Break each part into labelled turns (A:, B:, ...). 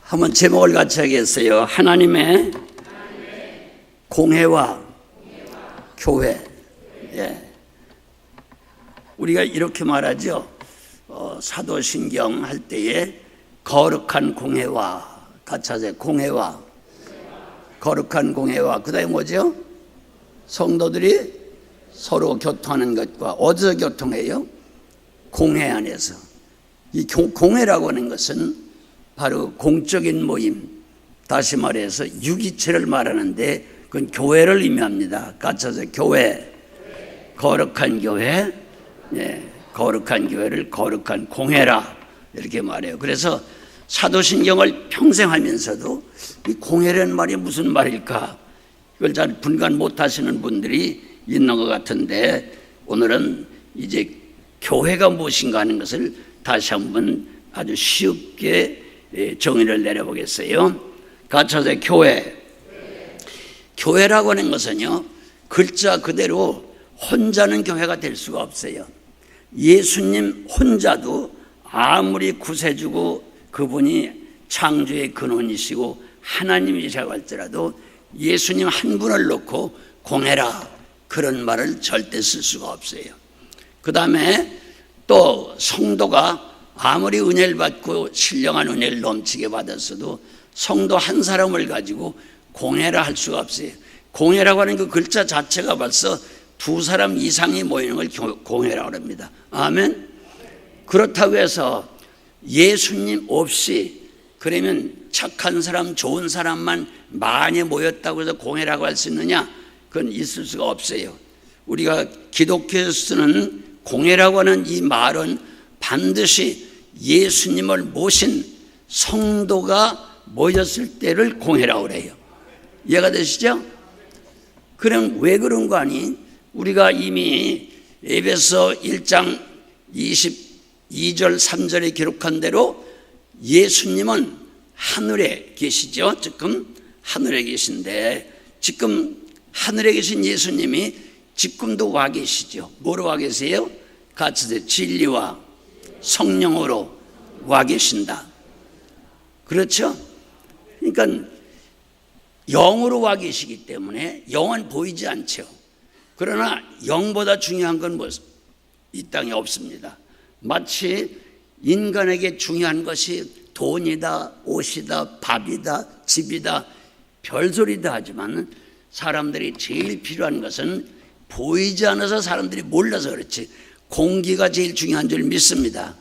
A: 한번 제목을 같이 하겠어요. 하나님의 공회와 교회. 예. 우리가 이렇게 말하죠. 사도신경 할 때에 거룩한 공회와, 같이 하세요. 공회와, 거룩한 공회와. 그 다음에 뭐죠? 성도들이 서로 교통하는 것과. 어디서 교통해요? 공회 안에서. 이 공회라고 하는 것은 바로 공적인 모임, 다시 말해서 유기체를 말하는데 그건 교회를 의미합니다. 같이 하세요. 교회, 거룩한 교회. 예, 거룩한 교회를 거룩한 공회라 이렇게 말해요. 그래서 사도신경을 평생 하면서도 이 공회라는 말이 무슨 말일까, 이걸 잘 분간 못하시는 분들이 있는 것 같은데, 오늘은 이제 교회가 무엇인가 하는 것을 다시 한번 아주 쉽게 정의를 내려보겠어요. 같이 하세요. 교회. 교회라고 하는 것은요, 글자 그대로 혼자는 교회가 될 수가 없어요. 예수님 혼자도 아무리 구세주고 그분이 창조의 근원이시고 하나님이시라고 할지라도 예수님 한 분을 놓고 공회라 그런 말을 절대 쓸 수가 없어요. 그 다음에 또 성도가 아무리 은혜를 받고 신령한 은혜를 넘치게 받았어도 성도 한 사람을 가지고 공회라 할 수가 없어요. 공회라고 하는 그 글자 자체가 벌써 두 사람 이상이 모이는 걸 공회라고 합니다. 아멘. 그렇다고 해서 예수님 없이, 그러면 착한 사람, 좋은 사람만 많이 모였다고 해서 공회라고 할 수 있느냐? 그건 있을 수가 없어요. 우리가 기독교에서 쓰는 공회라고 하는 이 말은 반드시 예수님을 모신 성도가 모였을 때를 공회라고 그래요. 이해가 되시죠? 그럼 왜 그런 거 아니? 우리가 이미 에베소 1장 22절 3절에 기록한 대로 예수님은 하늘에 계시죠. 지금 하늘에 계신데, 지금 하늘에 계신 예수님이 지금도 와 계시죠. 뭐로 와 계세요? 같이 진리와 성령으로 와 계신다. 그렇죠? 그러니까 영으로 와 계시기 때문에 영은 보이지 않죠. 그러나 영보다 중요한 건 이 땅에 없습니다. 마치 인간에게 중요한 것이 돈이다, 옷이다, 밥이다, 집이다, 별소리다 하지만 사람들이 제일 필요한 것은 보이지 않아서 사람들이 몰라서 그렇지 공기가 제일 중요한 줄 믿습니다.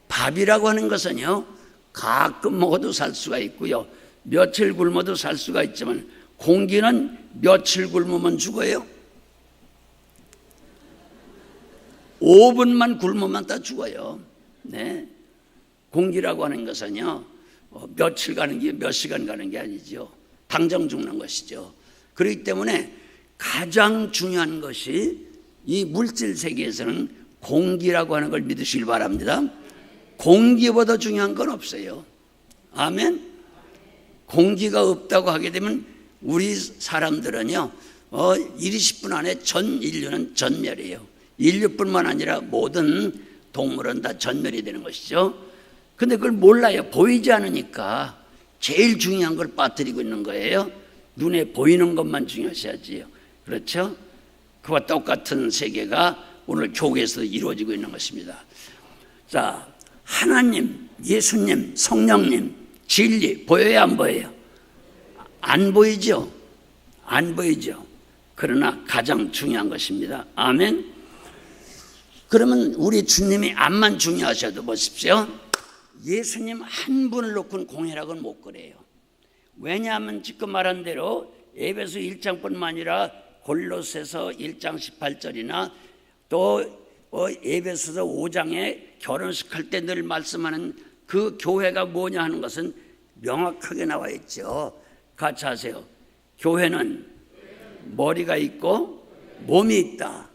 A: 밥이라고 하는 것은요, 가끔 먹어도 살 수가 있고요, 며칠 굶어도 살 수가 있지만 공기는 며칠 굶으면 죽어요. 5분만 굶으면 다 죽어요. 네. 공기라고 하는 것은요, 며칠 가는 게 몇 시간 가는 게 아니죠. 당장 죽는 것이죠. 그렇기 때문에 가장 중요한 것이 이 물질 세계에서는 공기라고 하는 걸 믿으시길 바랍니다. 공기보다 중요한 건 없어요. 아멘. 공기가 없다고 하게 되면 우리 사람들은요, 20분 안에 전 인류는 전멸이에요. 인류뿐만 아니라 모든 동물은 다 전멸이 되는 것이죠. 근데 그걸 몰라요. 보이지 않으니까 제일 중요한 걸 빠뜨리고 있는 거예요. 눈에 보이는 것만 중요시하지요. 그렇죠? 그와 똑같은 세계가 오늘 교회에서도 이루어지고 있는 것입니다. 자, 하나님, 예수님, 성령님, 진리 보여요, 안 보여요? 안 보이죠? 안 보이죠? 그러나 가장 중요한 것입니다. 아멘. 그러면 우리 주님이 암만 중요하셔도 보십시오. 예수님 한 분을 놓고는 공회라고는 못 그래요. 왜냐하면 지금 말한 대로 에베소 1장뿐만 아니라 골로새서 1장 18절이나 또 에베소서 5장에 결혼식 할 때 늘 말씀하는 그 교회가 뭐냐 하는 것은 명확하게 나와 있죠. 같이 하세요. 교회는 머리가 있고 몸이 있다.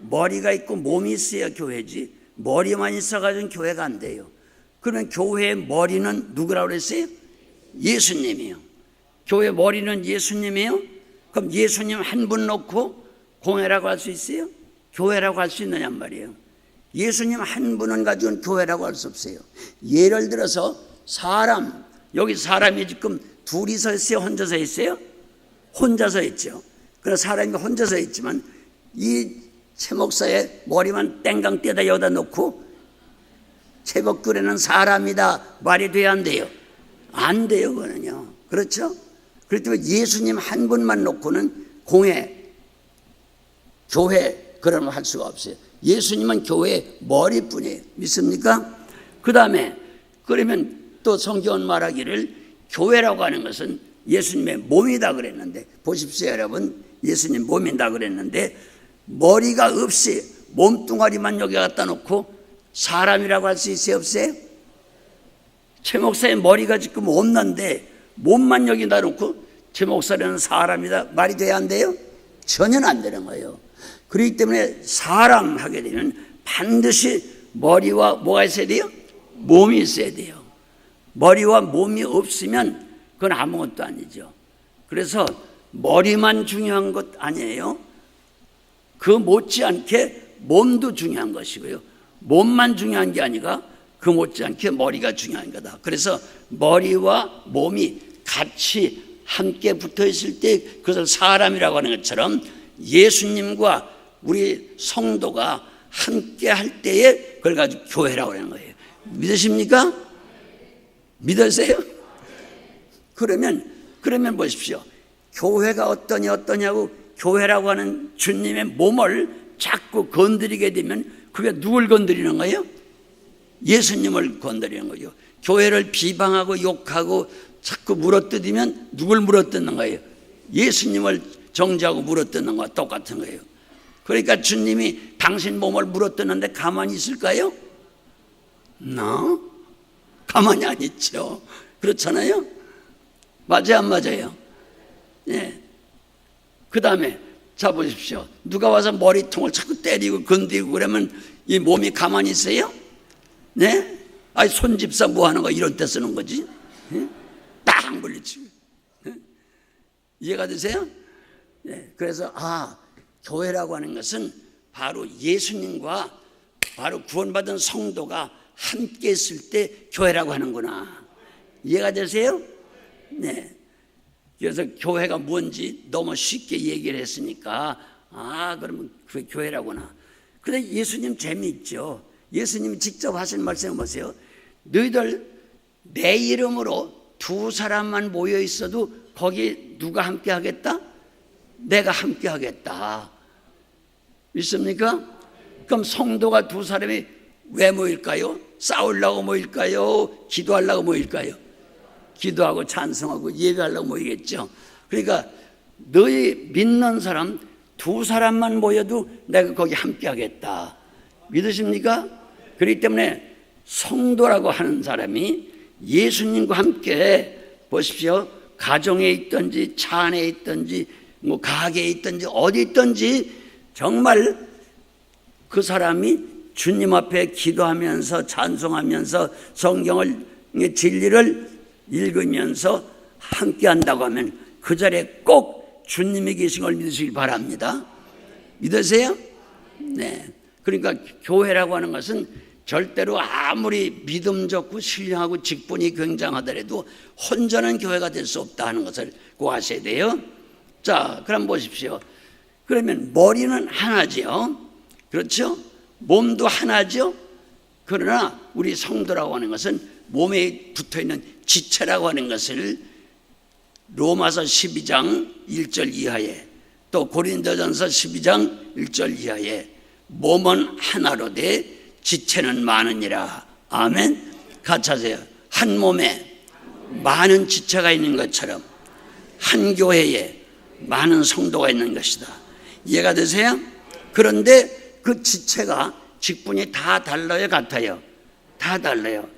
A: 머리가 있고 몸이 있어야 교회지, 머리만 있어가지고 교회가 안 돼요. 그러면 교회의 머리는 누구라고 그랬어요? 예수님이요. 교회 머리는 예수님이에요. 그럼 예수님 한 분 놓고 공회라고 할 수 있어요? 교회라고 할 수 있느냐 말이에요. 예수님 한 분은 가지고는 교회라고 할 수 없어요. 예를 들어서 사람 여기 사람이 지금 둘이서 있어요? 혼자서 있어요? 혼자서 있죠. 그러나 사람이 혼자서 있지만 이 최 목사의 머리만 땡강 떼다 여기다 놓고 제복들에는 사람이다 말이 돼야 안 돼요? 안 돼요. 그거는요. 그렇죠? 그렇기 때문에 예수님 한 분만 놓고는 공회, 교회 그런 거 할 수가 없어요. 예수님은 교회의 머리뿐이에요. 믿습니까? 그 다음에 그러면 또 성경은 말하기를 교회라고 하는 것은 예수님의 몸이다 그랬는데, 보십시오 여러분, 예수님 몸이다 그랬는데 머리가 없이 몸뚱아리만 여기 갖다 놓고 사람이라고 할 수 있어요? 없어요? 최 목사의 머리가 지금 없는데 몸만 여기다 놓고 최 목사는 사람이다 말이 돼야 안 돼요? 전혀 안 되는 거예요. 그렇기 때문에 사람 하게 되면 반드시 머리와 뭐가 있어야 돼요? 몸이 있어야 돼요. 머리와 몸이 없으면 그건 아무것도 아니죠. 그래서 머리만 중요한 것 아니에요. 그 못지않게 몸도 중요한 것이고요. 몸만 중요한 게 아니라 그 못지않게 머리가 중요한 거다. 그래서 머리와 몸이 같이 함께 붙어 있을 때 그것을 사람이라고 하는 것처럼 예수님과 우리 성도가 함께 할 때에 그걸 가지고 교회라고 하는 거예요. 믿으십니까? 믿으세요? 그러면 보십시오. 교회가 어떠냐고 교회라고 하는 주님의 몸을 자꾸 건드리게 되면 그게 누굴 건드리는 거예요? 예수님을 건드리는 거죠. 교회를 비방하고 욕하고 자꾸 물어뜯으면 누굴 물어뜯는 거예요? 예수님을 정죄하고 물어뜯는 거와 똑같은 거예요. 그러니까 주님이 당신 몸을 물어뜯는데 가만히 있을까요? 가만히 안 있죠. 그렇잖아요? 맞아요, 안 맞아요? 예. 그 다음에 자 보십시오. 누가 와서 머리통을 자꾸 때리고 건드리고 그러면 이 몸이 가만히 있어요? 네? 아니 손집사 뭐 하는 거 이럴 때 쓰는 거지? 네? 딱 물리치고. 네? 이해가 되세요? 네. 그래서 교회라고 하는 것은 바로 예수님과 바로 구원받은 성도가 함께 있을 때 교회라고 하는구나. 이해가 되세요? 네. 그래서 교회가 뭔지 너무 쉽게 얘기를 했으니까 그러면 그게 교회라구나. 근데 예수님 재미있죠. 예수님이 직접 하신 말씀을 보세요. 너희들 내 이름으로 두 사람만 모여 있어도 거기 누가 함께 하겠다? 내가 함께 하겠다. 믿습니까? 그럼 성도가 두 사람이 왜 모일까요? 싸우려고 모일까요? 기도하려고 모일까요? 기도하고 찬송하고 예배하려고 모이겠죠. 그러니까 너희 믿는 사람 두 사람만 모여도 내가 거기 함께 하겠다. 믿으십니까? 그렇기 때문에 성도라고 하는 사람이 예수님과 함께 보십시오. 가정에 있든지 차 안에 있든지 뭐 가게에 있든지 어디 있든지 정말 그 사람이 주님 앞에 기도하면서 찬송하면서 성경을 진리를 읽으면서 함께 한다고 하면 그 자리에 꼭 주님이 계신 걸 믿으시길 바랍니다. 믿으세요? 네. 그러니까 교회라고 하는 것은 절대로 아무리 믿음 좋고 신령하고 직분이 굉장하더라도 혼자는 교회가 될 수 없다 하는 것을 꼭 아셔야 돼요. 자, 그럼 보십시오. 그러면 머리는 하나죠. 그렇죠? 몸도 하나죠. 그러나 우리 성도라고 하는 것은 몸에 붙어있는 지체라고 하는 것을 로마서 12장 1절 이하에 또 고린도전서 12장 1절 이하에 몸은 하나로 돼 지체는 많으니라. 아멘. 같이 하세요. 한 몸에 많은 지체가 있는 것처럼 한 교회에 많은 성도가 있는 것이다. 이해가 되세요? 그런데 그 지체가 직분이 다 달라요, 같아요? 다 달라요.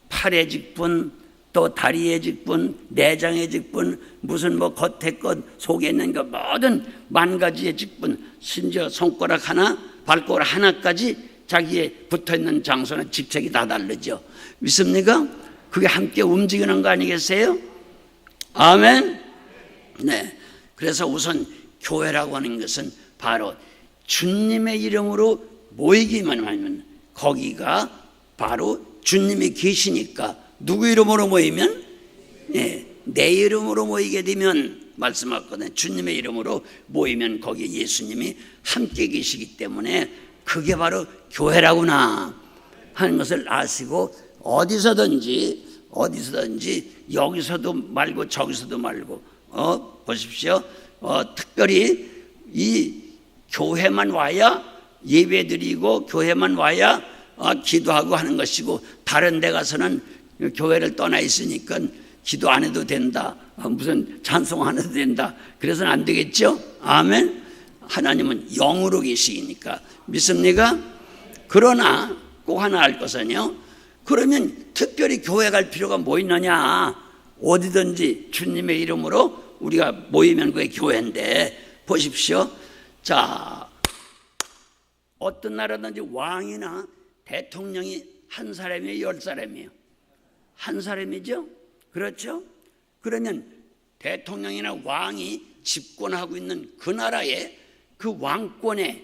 A: 팔의 직분, 또 다리의 직분, 내장의 직분, 무슨 뭐 겉에 것, 속에 있는 것 모든 만 가지의 직분, 심지어 손가락 하나, 발가락 하나까지 자기에 붙어있는 장소는 직책이 다 다르죠. 믿습니까? 그게 함께 움직이는 거 아니겠어요? 아멘. 네. 그래서 우선 교회라고 하는 것은 바로 주님의 이름으로 모이기만 하면 거기가 바로 주님이 계시니까 누구 이름으로 모이면? 내 이름으로 모이게 되면 말씀하거든요. 주님의 이름으로 모이면 거기에 예수님이 함께 계시기 때문에 그게 바로 교회라구나 하는 것을 아시고 어디서든지 여기서도 말고 저기서도 말고 보십시오. 특별히 이 교회만 와야 예배드리고 교회만 와야 기도하고 하는 것이고 다른 데 가서는 교회를 떠나 있으니까 기도 안 해도 된다, 무슨 찬송 안 해도 된다, 그래서는 안 되겠죠. 아멘. 하나님은 영으로 계시니까 믿습니까? 그러나 꼭 하나 알 것은요, 그러면 특별히 교회 갈 필요가 뭐 있느냐. 어디든지 주님의 이름으로 우리가 모이면 그게 교회인데, 보십시오. 자, 어떤 나라든지 왕이나 대통령이 한 사람이에요, 10사람이에요? 한 사람이죠. 그렇죠? 그러면 대통령이나 왕이 집권하고 있는 그 나라에 그 왕권의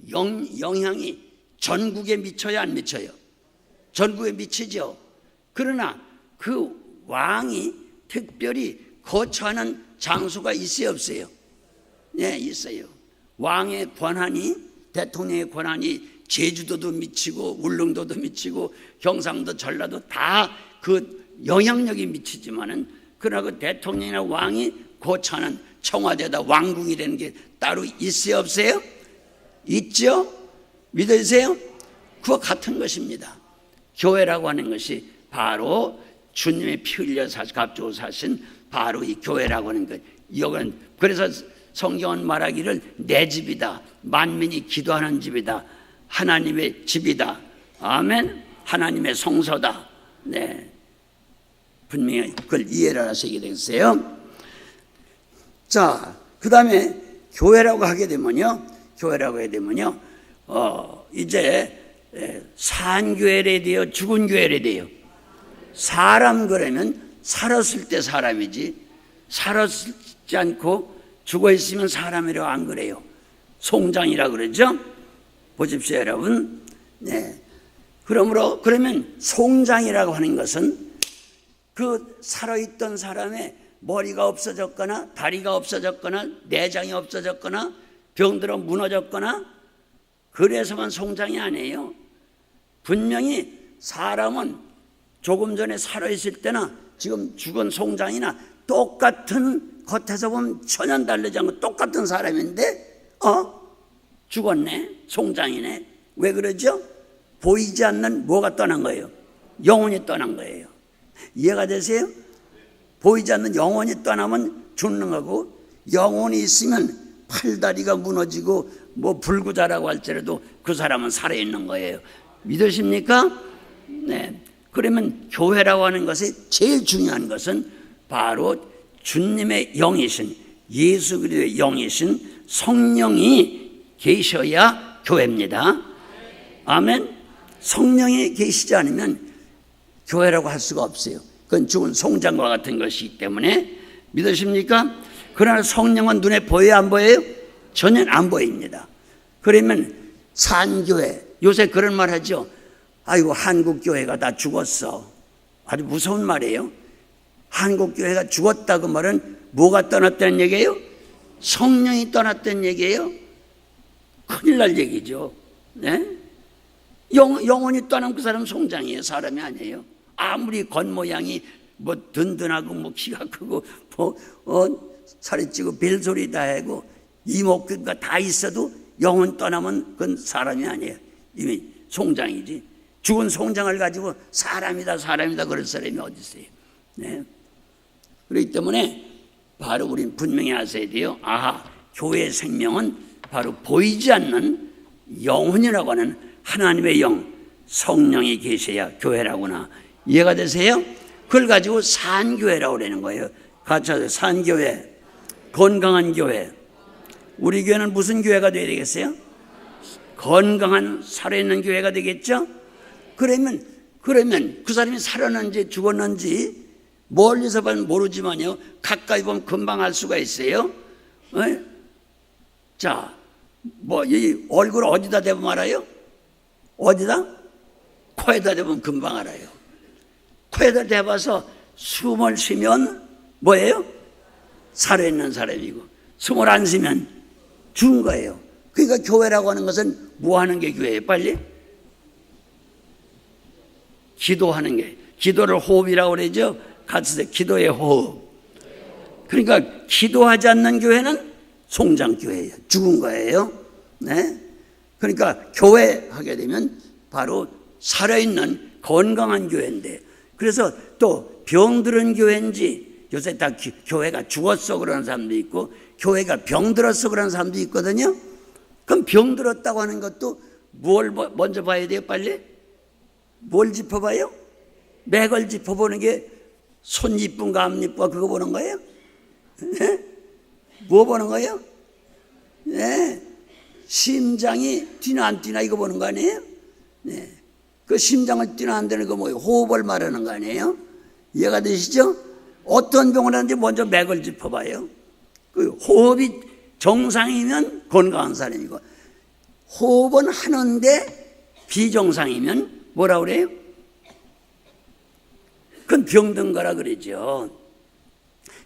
A: 영향이 전국에 미쳐요, 안 미쳐요? 전국에 미치죠. 그러나 그 왕이 특별히 거처하는 장소가 있어요, 없어요? 네, 있어요. 왕의 권한이, 대통령의 권한이 제주도도 미치고 울릉도도 미치고 경상도 전라도 다 그 영향력이 미치지만은, 그러나 그 대통령이나 왕이 거처하는 청와대다 왕궁이 되는 게 따로 있어요, 없어요? 있죠? 믿으세요? 그와 같은 것입니다. 교회라고 하는 것이 바로 주님의 피 흘려 값주고 사신 바로 이 교회라고 하는 것. 이건 그래서 성경은 말하기를 내 집이다, 만민이 기도하는 집이다, 하나님의 집이다. 아멘. 하나님의 성소다. 네, 분명히 그걸 이해를 하시게 되겠어요. 자, 그 다음에 교회라고 하게 되면요, 이제 산교회래 돼요, 죽은 교회래 돼요? 사람 그러면 살았을 때 사람이지, 살았지 않고 죽어 있으면 사람이라고 안 그래요. 송장이라 그러죠. 보십시오, 여러분. 네. 그러면 송장이라고 하는 것은 그 살아있던 사람의 머리가 없어졌거나 다리가 없어졌거나 내장이 없어졌거나 병들어 무너졌거나 그래서만 송장이 아니에요. 분명히 사람은 조금 전에 살아있을 때나 지금 죽은 송장이나 똑같은, 겉에서 보면 전혀 다르지 않고 똑같은 사람인데 죽었네, 송장이네. 왜 그러죠? 보이지 않는 뭐가 떠난 거예요? 영혼이 떠난 거예요. 이해가 되세요? 보이지 않는 영혼이 떠나면 죽는 거고, 영혼이 있으면 팔다리가 무너지고 뭐 불구자라고 할지라도 그 사람은 살아있는 거예요. 믿으십니까? 네. 그러면 교회라고 하는 것이 제일 중요한 것은 바로 주님의 영이신, 예수 그리스도의 영이신 성령이 계셔야 교회입니다. 아멘. 성령이 계시지 않으면 교회라고 할 수가 없어요. 그건 죽은 송장과 같은 것이기 때문에. 믿으십니까? 그러나 성령은 눈에 보여요, 안 보여요? 전혀 안 보입니다. 그러면 산교회, 요새 그런 말 하죠. 아이고, 한국교회가 다 죽었어. 아주 무서운 말이에요. 한국교회가 죽었다고 말은 뭐가 떠났다는 얘기예요? 성령이 떠났다는 얘기예요? 큰일 날 얘기죠. 네? 영혼이 떠난 그 사람은 송장이에요, 사람이 아니에요. 아무리 겉모양이 뭐 든든하고 뭐 키가 크고 살이 찌고 벨소리 다 하고 이목구가 다 있어도 영혼 떠나면 그건 사람이 아니에요. 이미 송장이지. 죽은 송장을 가지고 사람이다 그럴 사람이 어디 있어요? 네. 그렇기 때문에 바로 우리는 분명히 아셔야 돼요. 교회의 생명은 바로 보이지 않는 영혼이라고 하는 하나님의 영, 성령이 계셔야 교회라구나. 이해가 되세요? 그걸 가지고 산교회라고 그러는 거예요. 같이 하세요. 산교회, 건강한 교회. 우리 교회는 무슨 교회가 되어야 되겠어요? 건강한 살아있는 교회가 되겠죠? 그러면 그 사람이 살았는지 죽었는지 멀리서 보면 모르지만요, 가까이 보면 금방 알 수가 있어요. 자, 이 얼굴 어디다 대보면 알아요? 어디다? 코에다 대보면 금방 알아요. 코에다 대봐서 숨을 쉬면 뭐예요? 살아있는 사람이고, 숨을 안 쉬면 죽은 거예요. 그러니까 교회라고 하는 것은 뭐 하는 게 교회예요? 빨리 기도하는 게, 기도를 호흡이라고 그러죠. 같이 기도의 호흡. 그러니까 기도하지 않는 교회는 송장교회예요. 죽은 거예요. 네? 그러니까 교회 하게 되면 바로 살아있는 건강한 교회인데, 그래서 또 병들은 교회인지, 요새 다 교회가 죽었어 그러는 사람도 있고 교회가 병들었어 그러는 사람도 있거든요. 그럼 병들었다고 하는 것도 뭘 먼저 봐야 돼요? 빨리 뭘 짚어봐요? 맥을 짚어보는 게 손 이쁜가 안 이쁜가 그거 보는 거예요? 네? 뭐 보는 거예요? 네. 심장이 뛰나 안 뛰나 이거 보는 거 아니에요? 네. 그 심장을 뛰나 안 뛰는 거 뭐예요? 호흡을 말하는 거 아니에요? 이해가 되시죠? 어떤 병을 하는지 먼저 맥을 짚어봐요. 그 호흡이 정상이면 건강한 사람이고, 호흡은 하는데 비정상이면 뭐라 그래요? 그건 병든 거라 그러죠.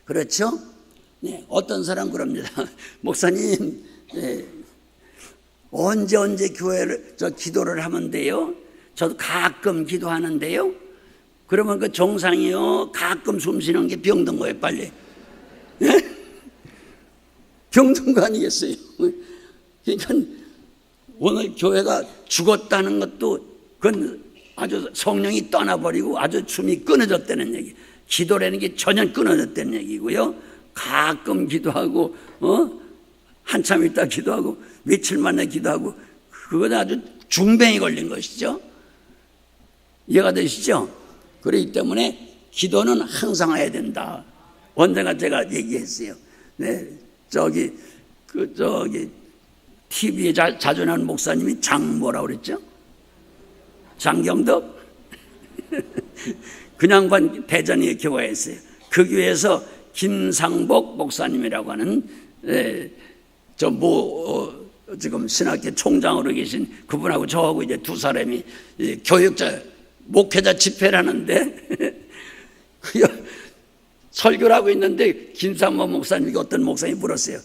A: 그렇죠? 네, 어떤 사람 그럽니다. 목사님, 네, 언제 교회를 기도를 하면 돼요? 저도 가끔 기도하는데요. 그러면 그 정상이요, 가끔 숨 쉬는 게 병든 거예요, 빨리. 네? 병든 거 아니겠어요? 그러니까 오늘 교회가 죽었다는 것도 그건 아주 성령이 떠나버리고 아주 춤이 끊어졌다는 얘기. 기도라는 게 전혀 끊어졌다는 얘기고요. 가끔 기도하고 한참 있다 기도하고 며칠 만에 기도하고, 그건 아주 중병이 걸린 것이죠. 이해가 되시죠? 그렇기 때문에 기도는 항상 해야 된다. 언젠가 제가 얘기했어요. 네, TV에 자주 나오는 목사님이 뭐라고 그랬죠? 장경덕? 그 양반 대전에 교회했어요. 그 교회에서 김상복 목사님이라고 하는 지금 신학교 총장으로 계신 그분하고 저하고 이제 두 사람이 교육자 목회자 집회를 하는데 설교를 하고 있는데 김상복 목사님이 어떤 목사님이 물었어요.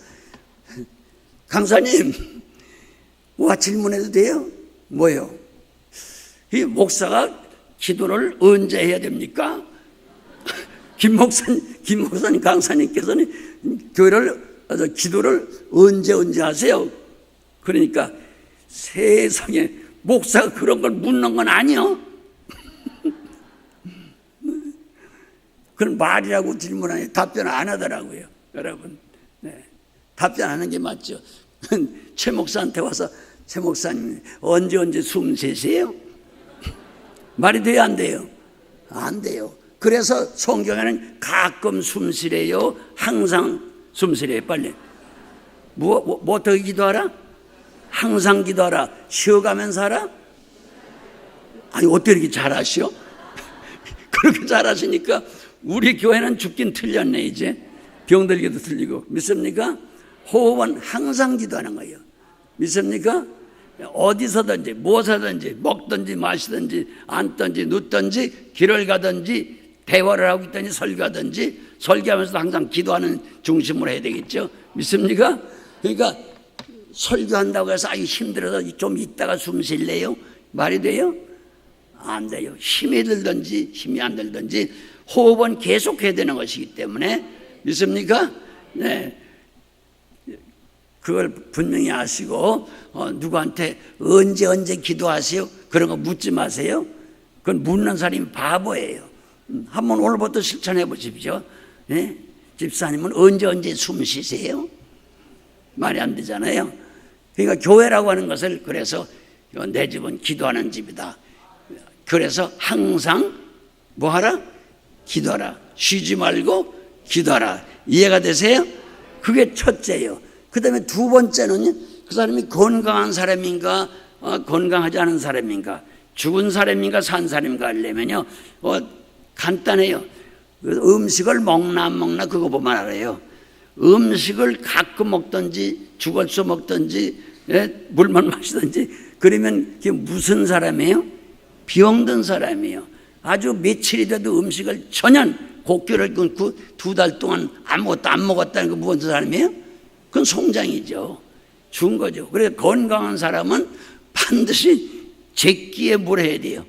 A: 강사님, 뭐 질문해도 돼요? 뭐요? 이 목사가 기도를 언제 해야 됩니까? 김 목사님 강사님께서는 기도를 언제 하세요? 그러니까 세상에 목사가 그런 걸 묻는 건 아니요. 그건 말이라고 질문하니 답변 안 하더라고요. 여러분, 네, 답변하는 게 맞죠. 최 목사한테 와서 최 목사님 언제 숨 쉬세요? 말이 돼요, 안 돼요? 안 돼요. 그래서 성경에는 가끔 숨 쉬래요, 항상 숨 쉬래요. 빨리 뭐 어떻게 기도하라? 항상 기도하라. 쉬어가면서 하라? 아니 어떻게 이렇게 잘하시오? 그렇게 잘하시니까 우리 교회는 죽긴 틀렸네. 이제 병들기도 틀리고. 믿습니까? 호흡은 항상 기도하는 거예요. 믿습니까? 어디서든지 무엇하든지 먹든지 마시든지 앉든지 눕든지 길을 가든지 대화를 하고 있든지 설교하든지 설교하면서도 항상 기도하는 중심으로 해야 되겠죠. 믿습니까? 그러니까 설교한다고 해서 힘들어서 좀 있다가 숨 쉴래요? 말이 돼요? 안 돼요. 힘이 들든지 힘이 안 들든지 호흡은 계속해야 되는 것이기 때문에. 믿습니까? 네. 그걸 분명히 아시고 누구한테 언제 기도하세요? 그런 거 묻지 마세요. 그건 묻는 사람이 바보예요. 한번 오늘부터 실천해 보십시오. 네? 집사님은 언제 숨 쉬세요? 말이 안 되잖아요. 그러니까 교회라고 하는 것을, 그래서 내 집은 기도하는 집이다. 그래서 항상 뭐하라? 기도하라. 쉬지 말고 기도하라. 이해가 되세요? 그게 첫째예요. 그 다음에 두 번째는 그 사람이 건강한 사람인가 건강하지 않은 사람인가, 죽은 사람인가 산 사람인가 하려면요 간단해요. 음식을 먹나 안 먹나 그거 보면 알아요. 음식을 가끔 먹든지 죽어서 먹든지 물만 마시든지 그러면 그게 무슨 사람이에요? 병든 사람이에요. 아주 며칠이 돼도 음식을 전혀 곡교를 끊고 2달 동안 아무것도 안 먹었다는 거 무슨 사람이에요? 그건 송장이죠. 준 거죠. 그래서 건강한 사람은 반드시 제끼에 뭘 해야 돼요?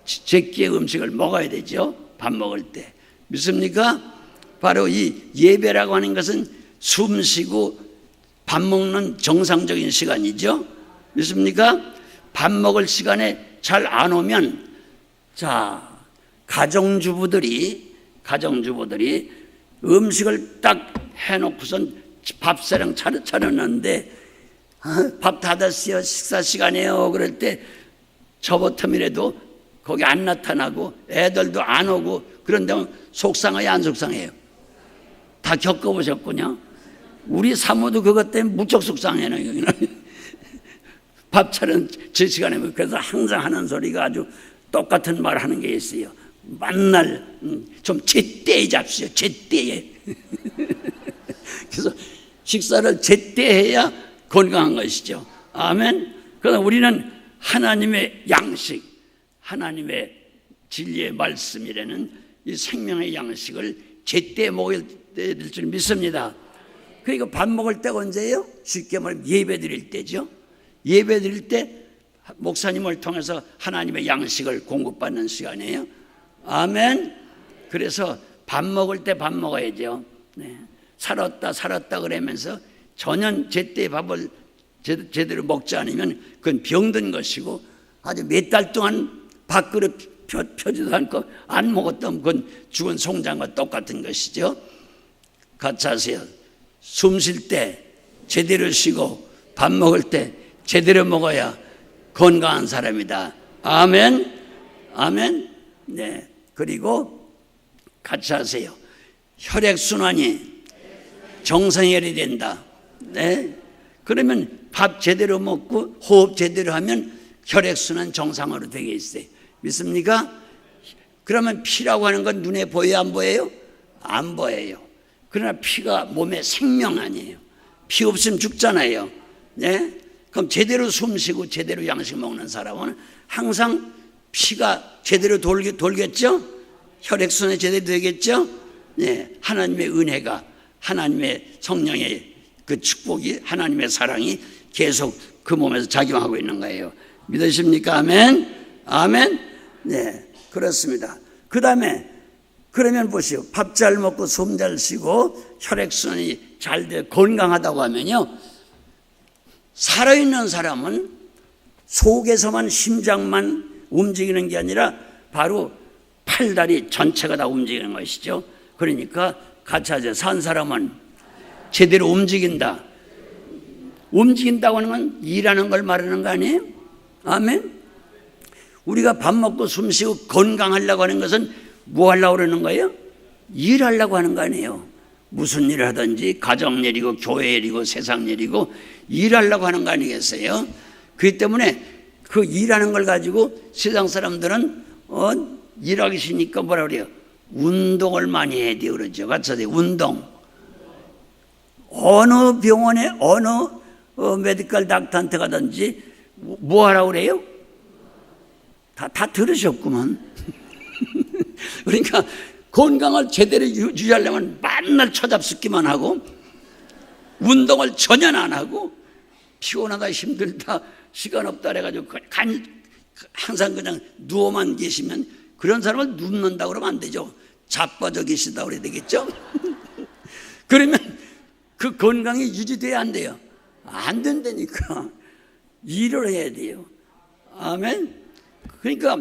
A: 제끼에 음식을 먹어야 되죠. 밥 먹을 때. 믿습니까? 바로 이 예배라고 하는 것은 숨 쉬고 밥 먹는 정상적인 시간이죠. 믿습니까? 밥 먹을 시간에 잘 안 오면, 자, 가정주부들이 음식을 딱 해놓고선 밥사랑 차렸는데, 밥 다 됐어요, 식사 시간이에요. 그럴 때 저버텀이라도 거기 안 나타나고 애들도 안 오고 그런데 속상해요, 안 속상해요? 다 겪어보셨군요. 우리 사모도 그것 때문에 무척 속상해요. 밥 차는 제 시간에. 그래서 항상 하는 소리가 아주 똑같은 말 하는 게 있어요. 만날 좀 제때에 잡시오, 제때에. 그래서 식사를 제때 해야 건강한 것이죠. 아멘. 그러나 우리는 하나님의 양식, 하나님의 진리의 말씀이라는 이 생명의 양식을 제때 먹어야 될 줄 믿습니다. 그러니까 밥 먹을 때가 언제예요? 쉽게 말하면 예배 드릴 때죠. 예배 드릴 때 목사님을 통해서 하나님의 양식을 공급받는 시간이에요. 아멘. 그래서 밥 먹을 때 밥 먹어야죠. 네. 살았다 그러면서 전혀 제때 밥을 제대로 먹지 않으면 그건 병든 것이고, 아주 몇 달 동안 밥그릇 펴지도 않고 안 먹었다면 그건 죽은 송장과 똑같은 것이죠. 같이 하세요. 숨 쉴 때 제대로 쉬고 밥 먹을 때 제대로 먹어야 건강한 사람이다. 아멘. 아멘. 네. 그리고 같이 하세요. 혈액순환이 정상혈이 된다. 네. 그러면 밥 제대로 먹고 호흡 제대로 하면 혈액순환 정상으로 되게 있어요. 믿습니까? 그러면 피라고 하는 건 눈에 보여요, 안 보여요? 안 보여요. 그러나 피가 몸의 생명 아니에요. 피 없으면 죽잖아요. 네? 그럼 제대로 숨 쉬고 제대로 양식 먹는 사람은 항상 피가 제대로 돌겠죠? 혈액순환이 제대로 되겠죠? 네. 하나님의 은혜가, 하나님의 성령의 그 축복이, 하나님의 사랑이 계속 그 몸에서 작용하고 있는 거예요. 믿으십니까? 아멘. 아멘. 네, 그렇습니다. 그 다음에 그러면 보시오. 밥 잘 먹고 숨 잘 쉬고 혈액순환이 잘 돼 건강하다고 하면요, 살아있는 사람은 속에서만, 심장만 움직이는 게 아니라 바로 팔다리 전체가 다 움직이는 것이죠. 그러니까 같이 하죠. 산 사람은 제대로 움직인다. 움직인다고 하는 건 일하는 걸 말하는 거 아니에요? 아멘. 우리가 밥 먹고 숨 쉬고 건강하려고 하는 것은 뭐 하려고 그러는 거예요? 일하려고 하는 거 아니에요. 무슨 일을 하든지 가정일이고 교회일이고 세상일이고 일하려고 하는 거 아니겠어요? 그렇기 때문에 그 일하는 걸 가지고 세상 사람들은 일하기 싫으니까 뭐라 그래요? 운동을 많이 해야 돼요. 그러죠. 같이 하세요. 운동. 어느 병원에 어느 메디컬 닥터한테 가든지 뭐 하라고 그래요? 다 들으셨구만. 그러니까 건강을 제대로 유지하려면 맨날 처잡숫기만 하고 운동을 전혀 안 하고 피곤하다 힘들다 시간 없다 그래가지고 항상 그냥 누워만 계시면 그런 사람을 눕는다고 그러면 안 되죠. 자빠져 계시다고 그래야 되겠죠. 그러면 그 건강이 유지돼야 안 돼요. 안 된다니까. 일을 해야 돼요. 아멘. 그러니까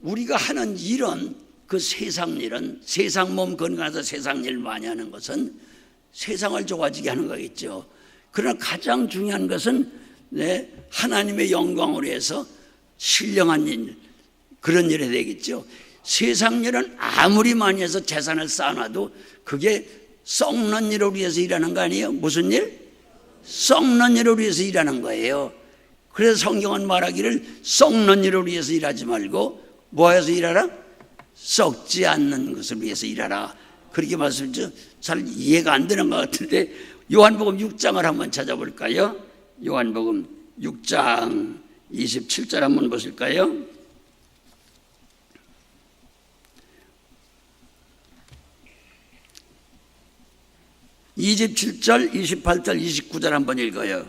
A: 우리가 하는 일은, 그 세상 일은, 세상 몸 건강해서 세상 일 많이 하는 것은 세상을 좋아지게 하는 거겠죠. 그러나 가장 중요한 것은 하나님의 영광으로 해서 신령한 일, 그런 일이 되겠죠. 세상 일은 아무리 많이 해서 재산을 쌓아놔도 그게 썩는 일을 위해서 일하는 거 아니에요? 무슨 일? 썩는 일을 위해서 일하는 거예요. 그래서 성경은 말하기를 썩는 일을 위해서 일하지 말고 뭐해서 일하라? 썩지 않는 것을 위해서 일하라. 그렇게 말씀드렸죠. 잘 이해가 안 되는 것 같은데 요한복음 6장을 한번 찾아볼까요? 요한복음 6장 27절 한번 보실까요? 27절, 28절, 29절 한번 읽어요.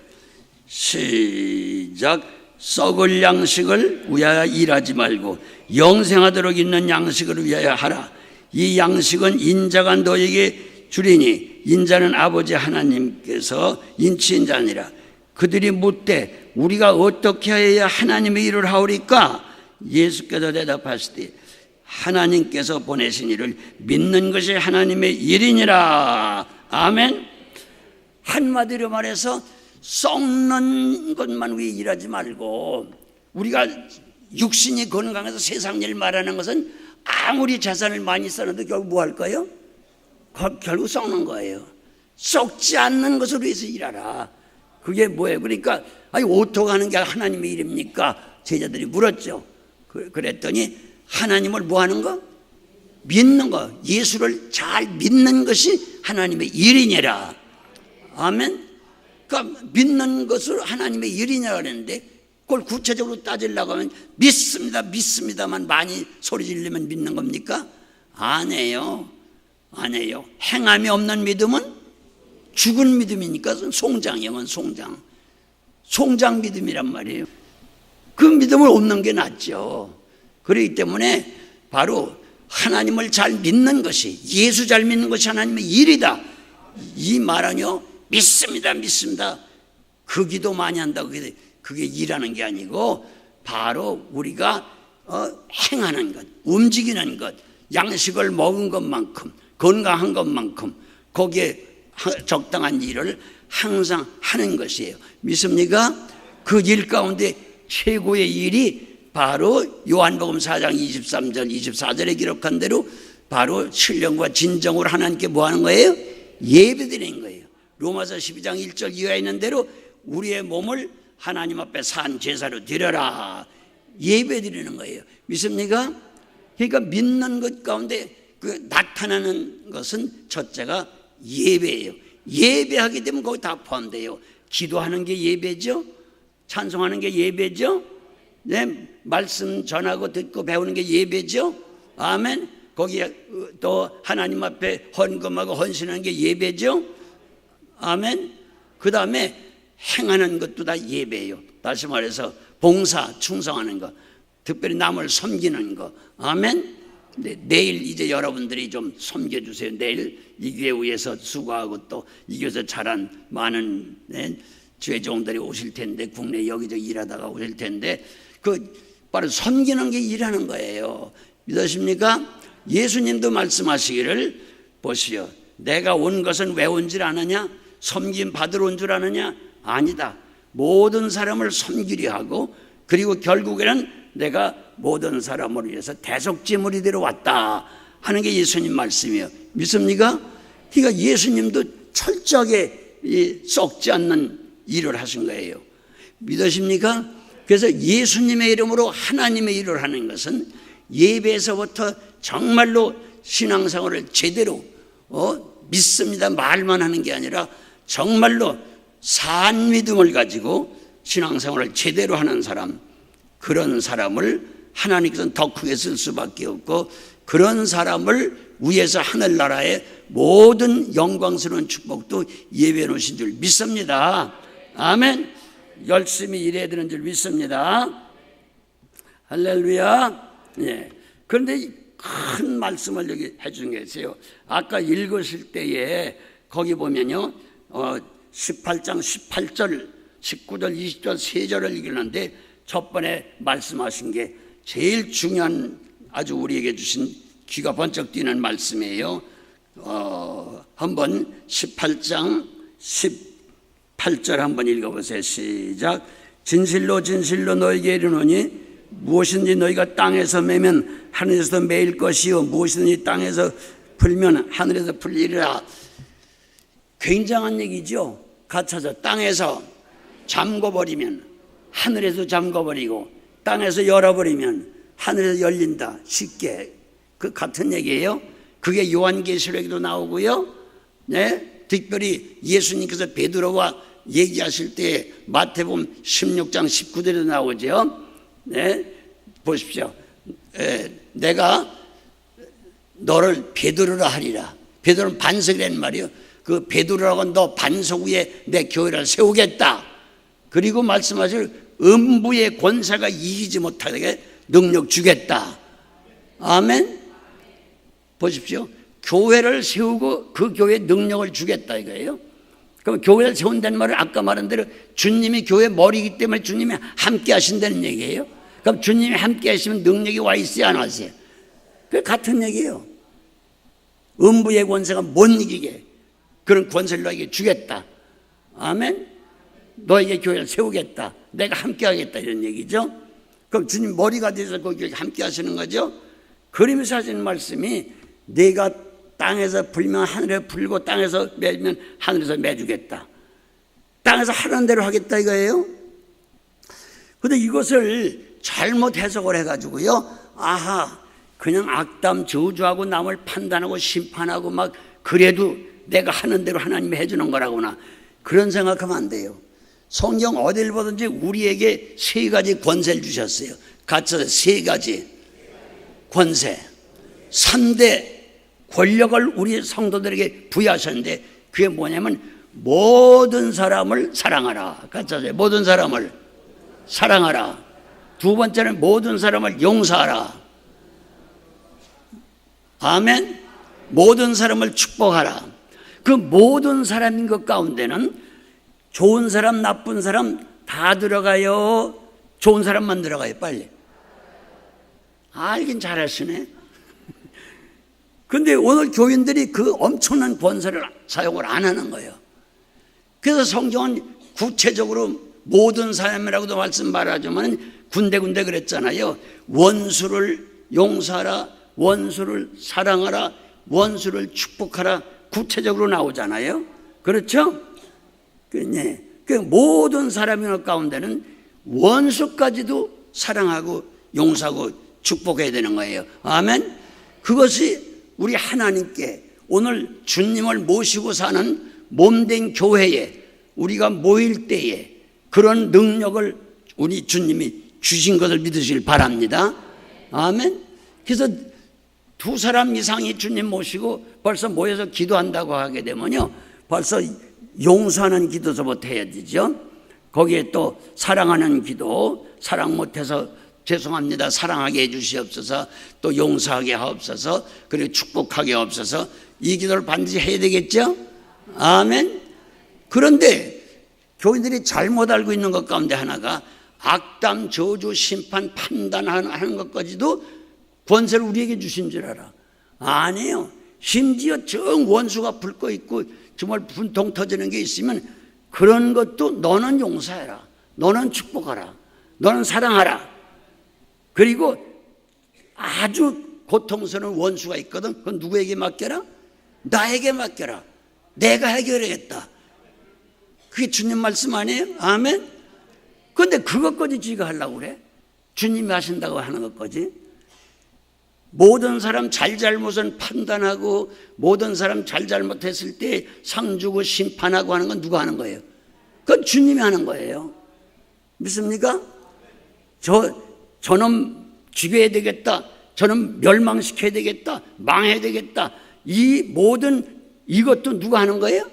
A: 시작. 썩을 양식을 위하여 일하지 말고 영생하도록 있는 양식을 위하여 하라. 이 양식은 인자가 너에게 주리니 인자는 아버지 하나님께서 인치인 자니라. 그들이 묻되 우리가 어떻게 해야 하나님의 일을 하오리까? 예수께서 대답하시되 하나님께서 보내신 일을 믿는 것이 하나님의 일이니라. 아멘. 한마디로 말해서 썩는 것만 위해 일하지 말고, 우리가 육신이 건강해서 세상 일 말하는 것은 아무리 재산을 많이 써놔도 결국 뭐 할까요? 결국 썩는 거예요. 썩지 않는 것을 위해서 일하라. 그게 뭐예요? 그러니까 아니 오토 가는 게 하나님의 일입니까? 제자들이 물었죠. 그랬더니 하나님을 뭐 하는 거? 믿는 거. 예수를 잘 믿는 것이 하나님의 일이니라. 아멘. 그러니까 믿는 것을 하나님의 일이냐고 하는데, 그걸 구체적으로 따지려고 하면 믿습니다, 믿습니다만 많이 소리 지르면 믿는 겁니까? 아니에요. 아니에요. 행함이 없는 믿음은 죽은 믿음이니까 송장이면 송장 믿음이란 말이에요. 그 믿음을 얻는 게 낫죠. 그렇기 때문에 바로 하나님을 잘 믿는 것이, 예수 잘 믿는 것이 하나님의 일이다. 이 말은요, 믿습니다, 믿습니다. 그 기도 많이 한다고 그게 일하는 게 아니고 바로 우리가 행하는 것, 움직이는 것, 양식을 먹은 것만큼, 건강한 것만큼 거기에 적당한 일을 항상 하는 것이에요. 믿습니까? 그 일 가운데 최고의 일이 바로 요한복음 4장 23절 24절에 기록한 대로 바로 신령과 진정으로 하나님께 뭐 하는 거예요? 예배드리는 거예요. 로마서 12장 1절 이하에 있는 대로 우리의 몸을 하나님 앞에 산 제사로 드려라. 예배드리는 거예요. 믿습니까? 그러니까 믿는 것 가운데 그 나타나는 것은 첫째가 예배예요. 예배하게 되면 거기 다 포함돼요. 기도하는 게 예배죠. 찬송하는 게 예배죠. 네, 말씀 전하고 듣고 배우는 게 예배죠. 아멘. 거기에 또 하나님 앞에 헌금하고 헌신하는 게 예배죠. 아멘. 그 다음에 행하는 것도 다 예배예요. 다시 말해서 봉사, 충성하는 것, 특별히 남을 섬기는 것. 아멘. 네, 내일 이제 여러분들이 좀 섬겨주세요. 내일 이 교회 위해서 수고하고 또 이 교회에서 자란 많은 죄종들이 오실 텐데, 국내 여기저기 일하다가 오실 텐데, 그 바로 섬기는 게 일하는 거예요. 믿으십니까? 예수님도 말씀하시기를, 보시오, 내가 온 것은 왜 온 줄 아느냐? 섬김 받으러 온 줄 아느냐? 아니다. 모든 사람을 섬기려 하고, 그리고 결국에는 내가 모든 사람을 위해서 대속제물이 되러 왔다 하는 게 예수님 말씀이에요. 믿습니까? 그러니까 예수님도 철저하게 썩지 않는 일을 하신 거예요. 믿으십니까? 그래서 예수님의 이름으로 하나님의 일을 하는 것은 예배에서부터 정말로 신앙생활을 제대로 믿습니다 말만 하는 게 아니라 정말로 산 믿음을 가지고 신앙생활을 제대로 하는 사람, 그런 사람을 하나님께서는 더 크게 쓸 수밖에 없고, 그런 사람을 위해서 하늘나라의 모든 영광스러운 축복도 예배해 놓으신 줄 믿습니다. 아멘. 열심히 일해야 되는 줄 믿습니다. 할렐루야. 예. 그런데 큰 말씀을 여기 해주신 게 있어요. 아까 읽으실 때에 거기 보면요, 18장 18절 19절 20절 세 절을 읽었는데, 첫 번에 말씀하신 게 제일 중요한, 아주 우리에게 주신 귀가 번쩍 뛰는 말씀이에요. 한번 18장 18절 한번 읽어보세요. 시작. 진실로 진실로 너에게 이르노니 무엇인지 너희가 땅에서 매면 하늘에서 매일 것이요 무엇이든지 땅에서 풀면 하늘에서 풀리리라. 굉장한 얘기죠. 같아서 땅에서 잠궈버리면 하늘에서 잠궈버리고, 땅에서 열어버리면 하늘에서 열린다. 쉽게. 그 같은 얘기예요. 그게 요한계시록에도 나오고요. 네, 특별히 예수님께서 베드로와 얘기하실 때 마태복음 16장 19절에도 나오죠. 네, 보십시오. 내가 너를 베드로라 하리라. 베드로는 반석이라는 말이요. 그 베드로라고 너 반석 위에 내 교회를 세우겠다. 그리고 말씀하실 음부의 권세가 이기지 못하게 능력 주겠다. 아멘. 보십시오. 교회를 세우고 그 교회에 능력을 주겠다 이거예요. 그럼 교회를 세운다는 말은 아까 말한 대로 주님이 교회 머리이기 때문에 주님이 함께 하신다는 얘기예요. 그럼 주님이 함께 하시면 능력이 와 있어요, 안 와세요? 그 같은 얘기예요. 음부의 권세가 못 이기게 그런 권세를 너에게 주겠다. 아멘. 너에게 교회를 세우겠다. 내가 함께 하겠다 이런 얘기죠. 그럼 주님 머리가 돼서 거기 함께 하시는 거죠. 그러면서 하시는 말씀이 내가 땅에서 불면 하늘에 불고 땅에서 매면 하늘에서 매주겠다. 땅에서 하라는 대로 하겠다 이거예요. 그런데 이것을 잘못 해석을 해가지고요. 아하, 그냥 악담 저주하고 남을 판단하고 심판하고 막 그래도 내가 하는 대로 하나님이 해주는 거라구나. 그런 생각하면 안 돼요. 성경 어딜 보든지 우리에게 세 가지 권세를 주셨어요. 같이 세 가지 권세, 3대 권력을 우리 성도들에게 부여하셨는데 그게 뭐냐면 모든 사람을 사랑하라. 같이 하세요. 모든 사람을 사랑하라. 두 번째는 모든 사람을 용서하라. 아멘. 모든 사람을 축복하라. 그 모든 사람인 것 가운데는 좋은 사람, 나쁜 사람 다 들어가요? 좋은 사람만 들어가요? 빨리. 알긴 잘하시네. 근데 오늘 교인들이 그 엄청난 권세를 사용을 안 하는 거예요. 그래서 성경은 구체적으로 모든 사람이라고도 말하지만 군데군데 그랬잖아요. 원수를 용서하라, 원수를 사랑하라, 원수를 축복하라 구체적으로 나오잖아요. 그렇죠? 그 모든 사람의 가운데는 원수까지도 사랑하고 용서하고 축복해야 되는 거예요. 아멘. 그것이 우리 하나님께 오늘 주님을 모시고 사는 몸된 교회에 우리가 모일 때에 그런 능력을 우리 주님이 주신 것을 믿으시길 바랍니다. 아멘. 그래서 두 사람 이상이 주님 모시고 벌써 모여서 기도한다고 하게 되면요, 벌써 용서하는 기도서부터 해야 되죠. 거기에 또 사랑하는 기도, 사랑 못해서 죄송합니다, 사랑하게 해주시옵소서, 또 용서하게 하옵소서, 그리고 축복하게 하옵소서, 이 기도를 반드시 해야 되겠죠. 아멘. 그런데 교인들이 잘못 알고 있는 것 가운데 하나가 악담, 저주, 심판, 판단하는 것까지도 권세를 우리에게 주신 줄 알아. 아니에요. 심지어 정 원수가 불 꺼 있고 정말 분통 터지는 게 있으면 그런 것도 너는 용서해라, 너는 축복하라, 너는 사랑하라. 그리고 아주 고통스러운 원수가 있거든. 그건 누구에게 맡겨라? 나에게 맡겨라. 내가 해결하겠다. 그게 주님 말씀 아니에요? 아멘. 그런데 그것까지 지가 하려고 그래? 주님이 하신다고 하는 것까지? 모든 사람 잘잘못은 판단하고 모든 사람 잘잘못했을 때 상 주고 심판하고 하는 건 누가 하는 거예요? 그건 주님이 하는 거예요. 믿습니까? 저는 죽여야 되겠다, 저는 멸망시켜야 되겠다, 망해야 되겠다, 이 모든 이것도 누가 하는 거예요?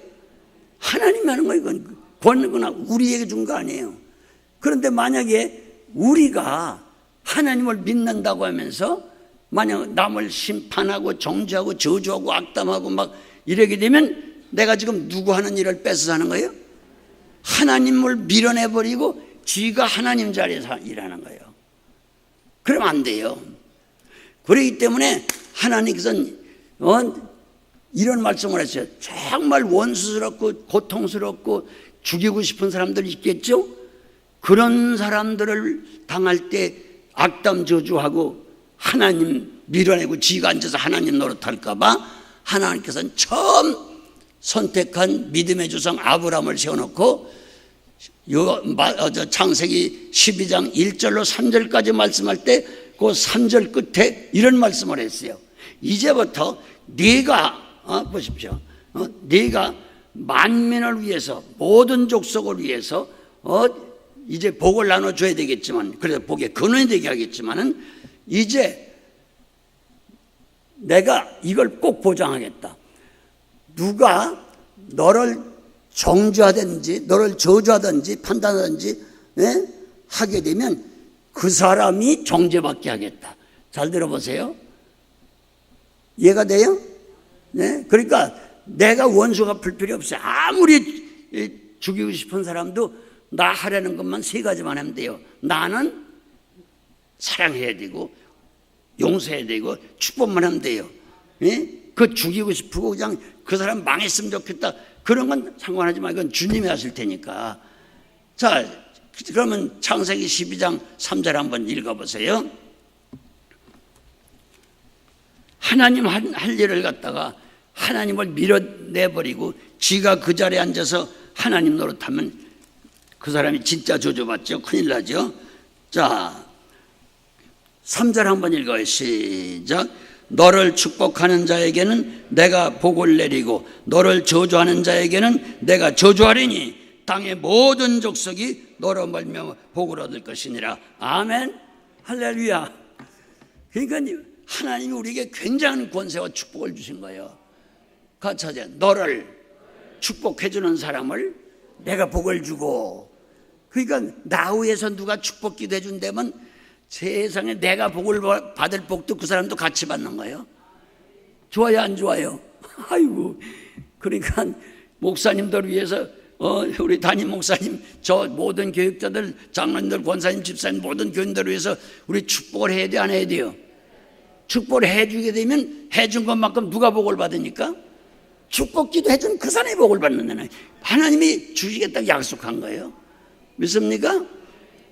A: 하나님이 하는 거예요. 이건 권능은 우리에게 준 거 아니에요. 그런데 만약에 우리가 하나님을 믿는다고 하면서 만약 남을 심판하고 정죄하고 저주하고 악담하고 막 이러게 되면 내가 지금 누구 하는 일을 뺏어서 하는 거예요? 하나님을 밀어내버리고 지가 하나님 자리에서 일하는 거예요. 그러면 안 돼요. 그렇기 때문에 하나님께서는 이런 말씀을 했어요. 정말 원수스럽고 고통스럽고 죽이고 싶은 사람들이 있겠죠? 그런 사람들을 당할 때 악담 저주하고 하나님 밀어내고 지가 앉아서 하나님 노릇할까 봐 하나님께서는 처음 선택한 믿음의 조상 아브라함을 세워놓고 창세기 12장 1절로 3절까지 말씀할 때 그 3절 끝에 이런 말씀을 했어요. 이제부터 네가 보십시오. 네가 만민을 위해서 모든 족속을 위해서 이제 복을 나눠줘야 되겠지만, 그래서 복의 근원이 되게 하겠지만은 이제 내가 이걸 꼭 보장하겠다. 누가 너를 정죄하든지 너를 저주하든지 판단하든지 하게 되면 그 사람이 정죄받게 하겠다. 잘 들어보세요. 이해가 돼요? 네? 그러니까 내가 원수 갚을 필요 없어요. 아무리 죽이고 싶은 사람도 나 하려는 것만 3가지만 하면 돼요. 나는 사랑해야 되고 용서해야 되고 축복만 하면 돼요. 그 죽이고 싶고 그냥 그 사람 망했으면 좋겠다 그런 건 상관하지 말고 그건 주님이 하실 테니까. 자, 그러면 창세기 12장 3절 한번 읽어보세요. 하나님 할 일을 갖다가 하나님을 밀어내버리고 지가 그 자리에 앉아서 하나님 노릇하면 그 사람이 진짜 저주받죠. 큰일 나죠. 자, 3절 한번 읽어요. 시작. 너를 축복하는 자에게는 내가 복을 내리고 너를 저주하는 자에게는 내가 저주하리니 땅의 모든 족속이 너로 말미암아 복을 얻을 것이니라. 아멘. 할렐루야. 그러니까 하나님이 우리에게 굉장한 권세와 축복을 주신 거예요. 같이 하자. 너를 축복해 주는 사람을 내가 복을 주고. 그러니까 나 위해서 누가 축복 기도해 준다면 세상에 내가 복을 받을 복도 그 사람도 같이 받는 거예요. 좋아요, 안 좋아요? 아이고. 그러니까 목사님들 위해서 우리 담임 목사님, 저 모든 교육자들, 장로님들, 권사님, 집사님 모든 교인들을 위해서 우리 축복을 해야 돼, 안 해야 돼요? 축복을 해주게 되면 해준 것만큼 누가 복을 받으니까? 축복기도 해준 그 사람이 복을 받는다는 하나님이 주시겠다고 약속한 거예요. 믿습니까?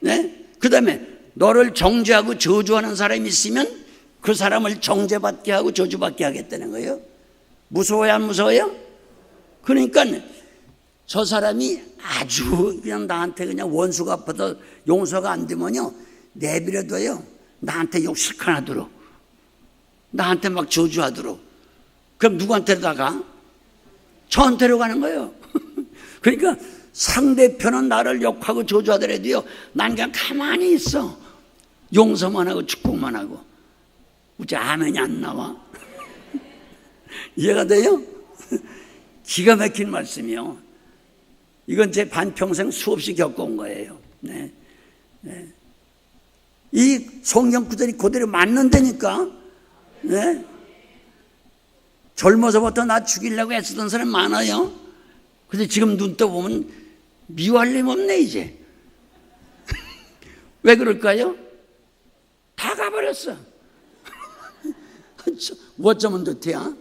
A: 네. 그 다음에 너를 정죄하고 저주하는 사람이 있으면 그 사람을 정죄받게 하고 저주받게 하겠다는 거예요. 무서워요, 안 무서워요? 그러니까 저 사람이 아주 그냥 나한테 그냥 원수가 아파도 용서가 안 되면요, 내버려둬요. 나한테 욕 실컷 하도록, 나한테 막 저주하도록. 그럼 누구한테로 가? 저한테로 가는 거예요. 그러니까 상대편은 나를 욕하고 저주하더라도요, 난 그냥 가만히 있어. 용서만 하고 축복만 하고. 우리 아멘이 안 나와. 이해가 돼요? 기가 막힌 말씀이요. 이건 제 반평생 수없이 겪어온 거예요. 네. 네. 이 성경 구절이 그대로 맞는다니까. 네. 젊어서부터 나 죽이려고 애쓰던 사람 많아요. 근데 지금 눈 떠보면 미워할 림 없네 이제. 왜 그럴까요? 다 가버렸어. 어쩌면 좋대야.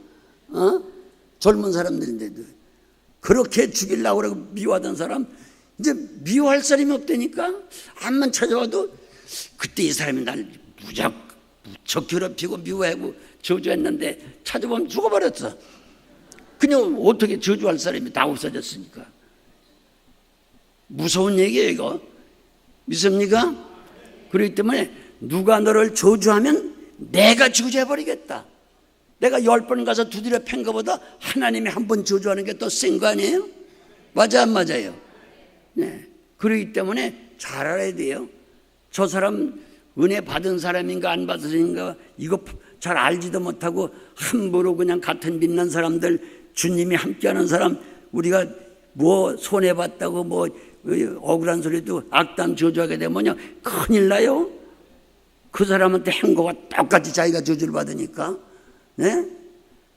A: 젊은 사람들인데도 그렇게 죽이려고 그러고 미워하던 사람 이제 미워할 사람이 없다니까. 암만 찾아와도 그때 이 사람이 날 무척 괴롭히고 미워하고 저주했는데 찾아보면 죽어버렸어. 그냥 어떻게 저주할 사람이 다 없어졌으니까. 무서운 얘기예요 이거. 믿습니까? 그렇기 때문에 누가 너를 저주하면 내가 저주해버리겠다. 내가 10번 가서 두드려 팬 것보다 하나님이 한 번 저주하는 게 더 센 거 아니에요? 맞아 안 맞아요? 네. 그렇기 때문에 잘 알아야 돼요. 저 사람 은혜 받은 사람인가 안 받은 사람인가 이거 잘 알지도 못하고 함부로 그냥 같은 믿는 사람들, 주님이 함께하는 사람, 우리가 뭐 손해봤다고 뭐 억울한 소리도 악담 저주하게 되면요 큰일 나요. 그 사람한테 한 거가 똑같이 자기가 저주를 받으니까. 네?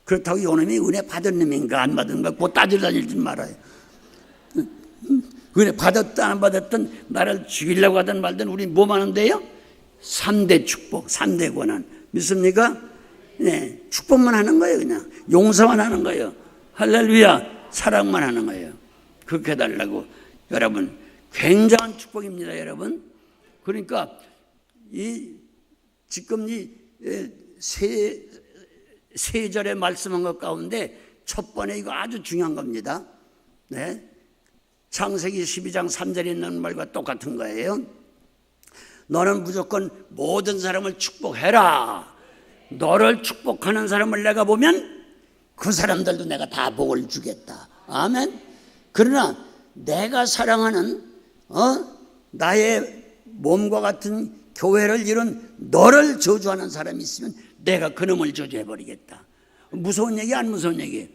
A: 그렇다고 이놈이 은혜 받은 놈인가 안 받은 놈인가 그 따지러 다니지 말아요. 은혜 받았든 안 받았든 나를 죽이려고 하든 말든 우리 뭐만 하는데요? 3대 축복, 3대 권한. 믿습니까? 네, 축복만 하는 거예요. 그냥 용서만 하는 거예요. 할렐루야. 사랑만 하는 거예요. 그렇게 해달라고. 여러분 굉장한 축복입니다. 여러분. 그러니까 지금 세 절에 말씀한 것 가운데 첫 번에 이거 아주 중요한 겁니다. 네. 창세기 12장 3절에 있는 말과 똑같은 거예요. 너는 무조건 모든 사람을 축복해라. 너를 축복하는 사람을 내가 보면 그 사람들도 내가 다 복을 주겠다. 아멘. 그러나 내가 사랑하는 나의 몸과 같은 교회를 이룬 너를 저주하는 사람이 있으면 내가 그놈을 저주해버리겠다. 무서운 얘기 안 무서운 얘기?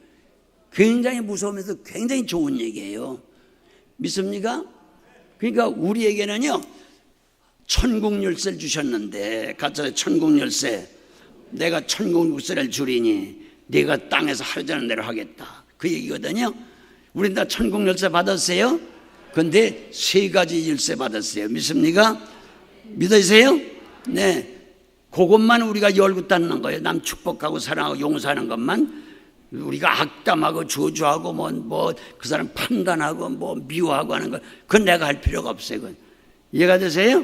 A: 굉장히 무서우면서 굉장히 좋은 얘기예요. 믿습니까? 그러니까 우리에게는요, 천국 열쇠를 주셨는데, 가짜 천국 열쇠, 내가 천국 열쇠를 주리니 네가 땅에서 하려자는 대로 하겠다, 그 얘기거든요. 우린 다 천국 열쇠 받았어요. 그런데 3가지 열쇠 받았어요. 믿습니까? 믿으세요? 네, 그것만 우리가 열고 닦는 거예요. 남 축복하고 사랑하고 용서하는 것만. 우리가 악담하고 저주하고 그 사람 판단하고 미워하고 하는 거, 그건 내가 할 필요가 없어요. 그건. 이해가 되세요?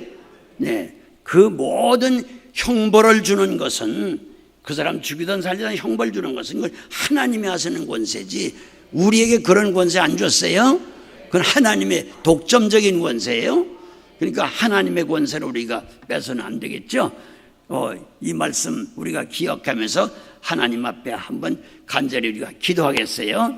A: 네, 그 모든 형벌을 주는 것은, 그 사람 죽이든 살리든 형벌 주는 것은 그건 하나님이 하시는 권세지, 우리에게 그런 권세 안 줬어요. 그건 하나님의 독점적인 권세예요. 그러니까 하나님의 권세를 우리가 빼서는 안 되겠죠. 이 말씀 우리가 기억하면서 하나님 앞에 한번 간절히 우리가 기도하겠어요.